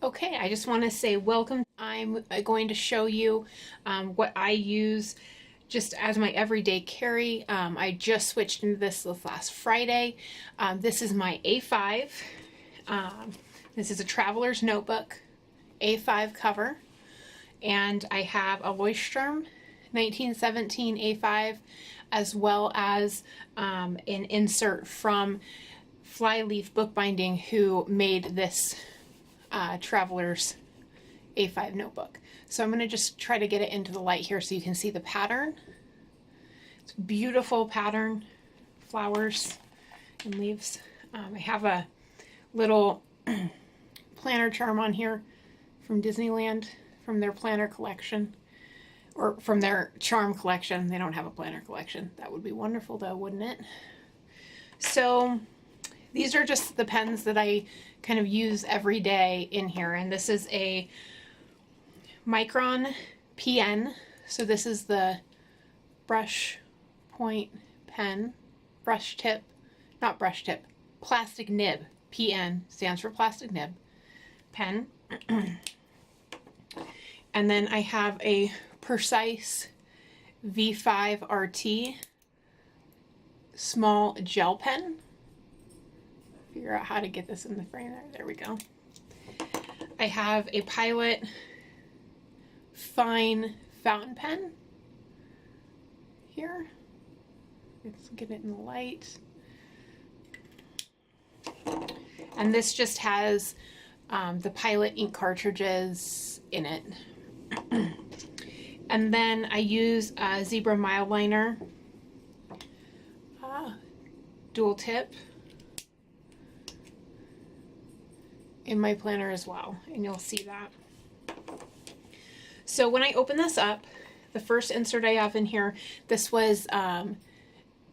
Okay, I just want to say welcome. I'm going to show you what I use just as my everyday carry. I just switched into this last Friday. This is my A5. This is a traveler's notebook, A5 cover, and I have a Leuchtturm1917 A5 as well as an insert from Flyleaf Bookbinding, who made this traveler's A5 notebook. So I'm going to just try to get it into the light here so you can see the pattern. It's a beautiful pattern, flowers and leaves. I have a little planner charm on here from Disneyland, from their planner collection, or from their charm collection. They don't have a planner collection. That would be wonderful though, wouldn't it? So these are just the pens that I kind of use every day in here, and this is a Micron PN. So this is the brush point pen, brush tip, not brush tip, plastic nib. PN stands for plastic nib pen. And then I have a Precise V5 RT small gel pen. Figure out how to get this in the frame there. There we go. I have a Pilot fine fountain pen here. Let's get it in the light. And this just has the Pilot ink cartridges in it. And then I use a Zebra Mildliner dual tip in my planner as well, and you'll see that. So when I open this up, the first insert I have in here, this was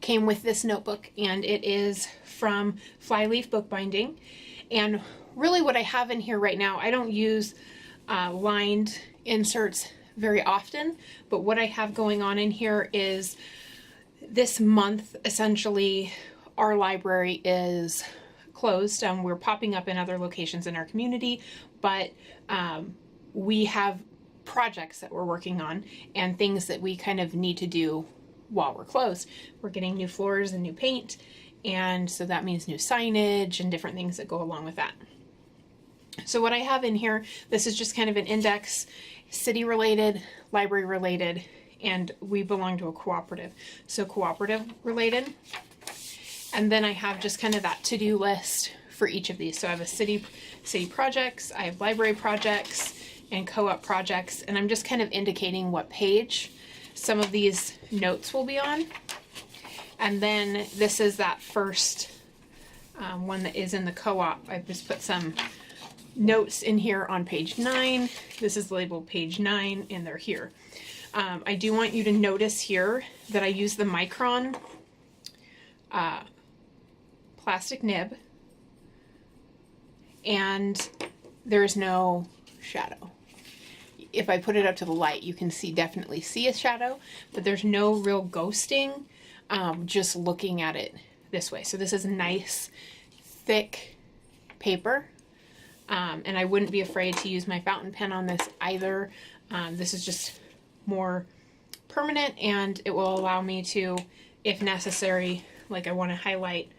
came with this notebook, and it is from Flyleaf Bookbinding. And really what I have in here right now, I don't use lined inserts very often, but what I have going on in here is this month, essentially, our library is closed. We're popping up in other locations in our community, but we have projects that we're working on and things that we kind of need to do while we're closed. We're getting new floors and new paint, and so that means new signage and different things that go along with that. So what I have in here, this is just kind of an index, city related, library related, and we belong to a cooperative, so cooperative related. And then I have just kind of that to-do list for each of these. So I have a city projects, I have library projects, and co-op projects, and I'm just kind of indicating what page some of these notes will be on. And then this is that first one that is in the co-op. I've just put some notes in here on page 9. This is labeled page 9, and they're here. I do want you to notice here that I use the Micron plastic nib, and there's no shadow. If I put it up to the light, you can definitely see a shadow, but there's no real ghosting just looking at it this way. So this is nice, thick paper, and I wouldn't be afraid to use my fountain pen on this either. This is just more permanent, and it will allow me to, if necessary, like I want to highlight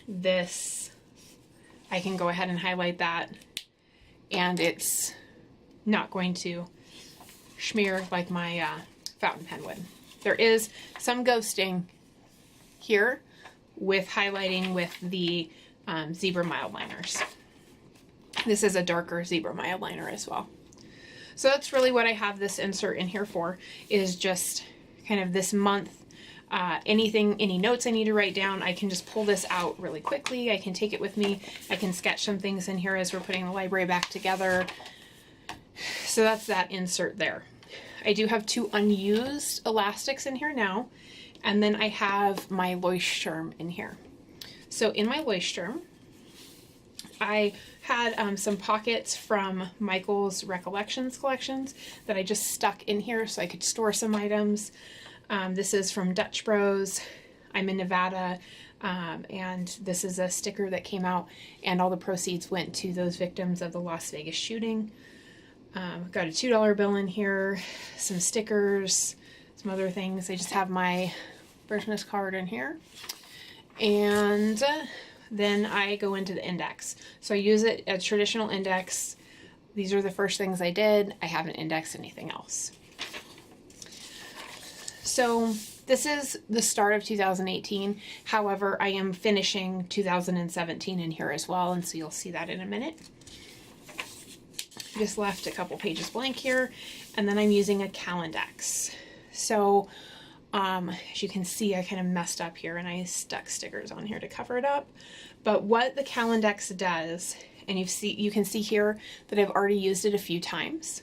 this, I can go ahead and highlight that, and it's not going to smear like my fountain pen would. There is some ghosting here with highlighting with the Zebra Mildliners. This is a darker Zebra Mildliner as well. So that's really what I have this insert in here for, is just kind of this month. Any notes I need to write down, I can just pull this out really quickly. I can take it with me. I can sketch some things in here as we're putting the library back together. So that's that insert there. I do have 2 unused elastics in here now, and then I have my Leuchtturm in here. So in my Leuchtturm, I had some pockets from Michael's Recollections collections that I just stuck in here so I could store some items. This is from Dutch Bros. I'm in Nevada. And this is a sticker that came out, and all the proceeds went to those victims of the Las Vegas shooting. Got a $2 bill in here, some stickers, some other things. I just have my Christmas card in here. And then I go into the index. So I use it as traditional index. These are the first things I did. I haven't indexed anything else. So this is the start of 2018. However, I am finishing 2017 in here as well, and so you'll see that in a minute. Just left a couple pages blank here, and then I'm using a Calendex. So as you can see, I kind of messed up here and I stuck stickers on here to cover it up. But what the Calendex does, and you can see here that I've already used it a few times,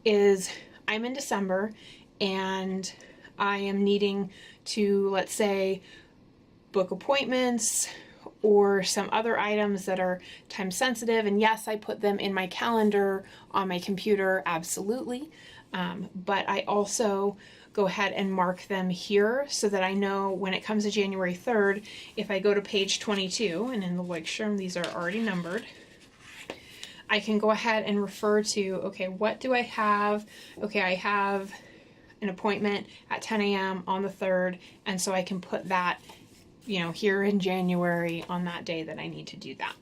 is I'm in December and I am needing to, let's say, book appointments or some other items that are time sensitive. And yes, I put them in my calendar on my computer, absolutely. But I also go ahead and mark them here so that I know when it comes to January 3rd, if I go to page 22, and in the Leuchtturm, these are already numbered, I can go ahead and refer to, okay, what do I have? Okay, I have an appointment at 10 a.m. on the 3rd, and so I can put that, you know, here in January on that day that I need to do that.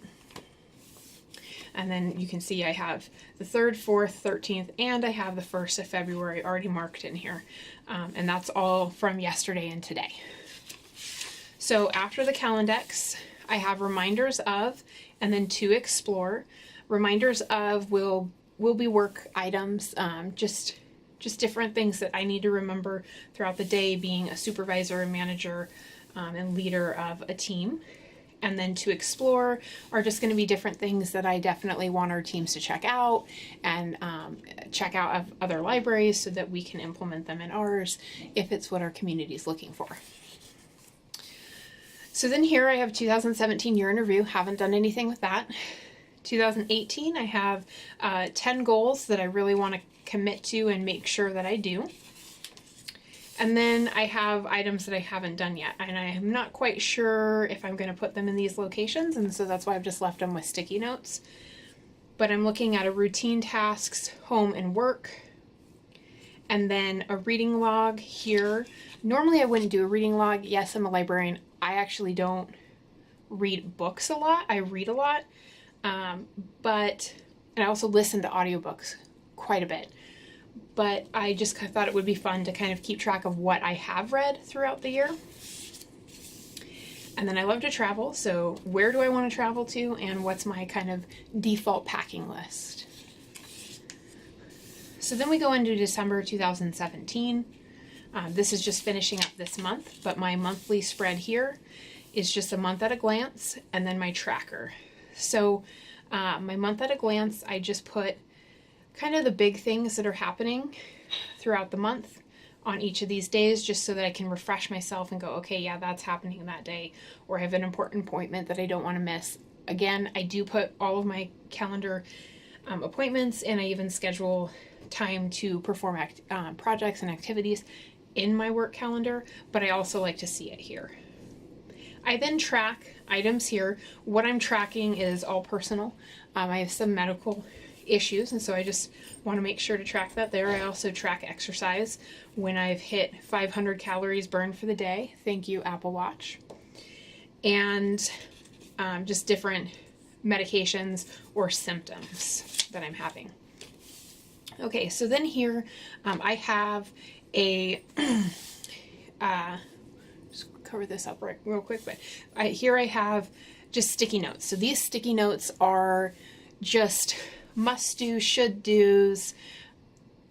And then you can see I have the 3rd, 4th, 13th, and I have the 1st of February already marked in here. And that's all from yesterday and today. So after the Calendex, I have reminders of, and then to explore. Reminders of will be work items, just different things that I need to remember throughout the day, being a supervisor and manager and leader of a team. And then to explore are just going to be different things that I definitely want our teams to check out and check out of other libraries so that we can implement them in ours if it's what our community is looking for. So then here I have 2017 year in review. Haven't done anything with that. 2018, I have 10 goals that I really want to commit to and make sure that I do. And then I have items that I haven't done yet, and I am not quite sure if I'm going to put them in these locations, and so that's why I've just left them with sticky notes. But I'm looking at a routine tasks, home and work, and then a reading log here. Normally I wouldn't do a reading log. Yes, I'm a librarian. I actually don't read books a lot. I read a lot, and I also listen to audiobooks quite a bit. But I just thought it would be fun to kind of keep track of what I have read throughout the year. And then I love to travel, so where do I want to travel to, and what's my kind of default packing list? So then we go into December 2017. This is just finishing up this month, but my monthly spread here is just a month at a glance, and then my tracker. So my month at a glance, I just put kind of the big things that are happening throughout the month on each of these days, just so that I can refresh myself and go, okay, yeah, that's happening that day, or I have an important appointment that I don't want to miss. Again, I do put all of my calendar appointments, and I even schedule time to perform projects and activities in my work calendar, but I also like to see it here. I then track items here. What I'm tracking is all personal. I have some medical issues, and so I just want to make sure to track that there. I also track exercise when I've hit 500 calories burned for the day. Thank you, Apple Watch. And just different medications or symptoms that I'm having. Okay, so then here I have a just cover this up real quick, but here I have just sticky notes. So these sticky notes are just must-do, should-dos.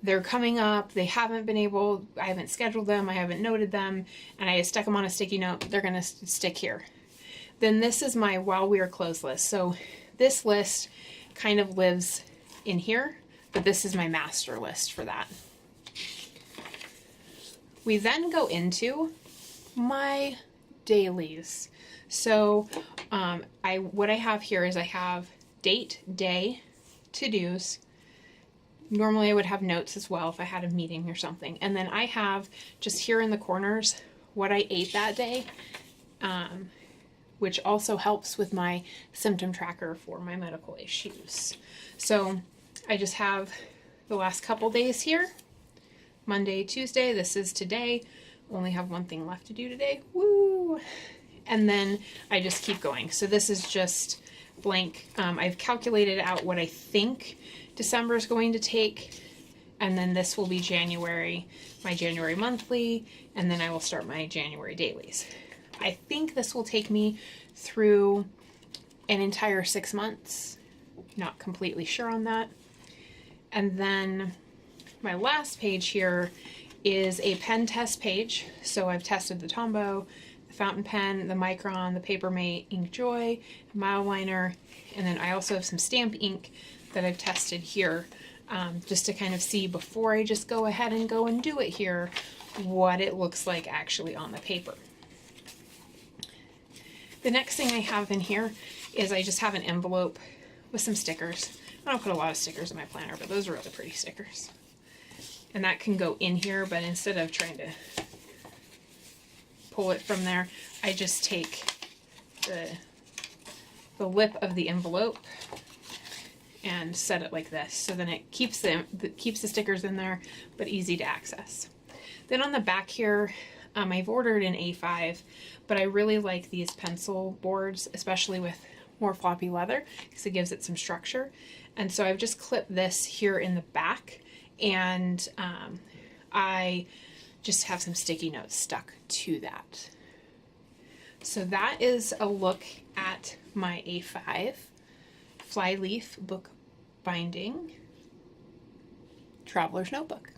They're coming up. They haven't been able, I haven't scheduled them, I haven't noted them, and I stuck them on a sticky note. They're going to stick here. Then this is my while we are closed list. So this list kind of lives in here, but this is my master list for that. We then go into my dailies. So what I have here is I have date, day, to-dos. Normally I would have notes as well if I had a meeting or something. And then I have just here in the corners what I ate that day. which also helps with my symptom tracker for my medical issues. So I just have the last couple days here. Monday, Tuesday, this is today. Only have one thing left to do today. Woo! And then I just keep going. So this is just blank. I've calculated out what I think December is going to take. And then this will be January, my January monthly, and then I will start my January dailies. I think this will take me through an entire 6 months. Not completely sure on that. And then my last page here is a pen test page. So I've tested the Tombow, the fountain pen, the Micron, the Papermate Ink Joy, Mildliner, and then I also have some stamp ink that I've tested here, just to kind of see before I just go ahead and go and do it here, what it looks like actually on the paper. The next thing I have in here is I just have an envelope with some stickers. I don't put a lot of stickers in my planner, but those are really pretty stickers. And that can go in here, but instead of trying to pull it from there, I just take the lip of the envelope and set it like this, so then it keeps the stickers in there, but easy to access. Then on the back here, I've ordered an A5, but I really like these pencil boards, especially with more floppy leather, because it gives it some structure. And so I've just clipped this here in the back, and I just have some sticky notes stuck to that. So that is a look at my A5 Flyleaf book binding traveler's notebook.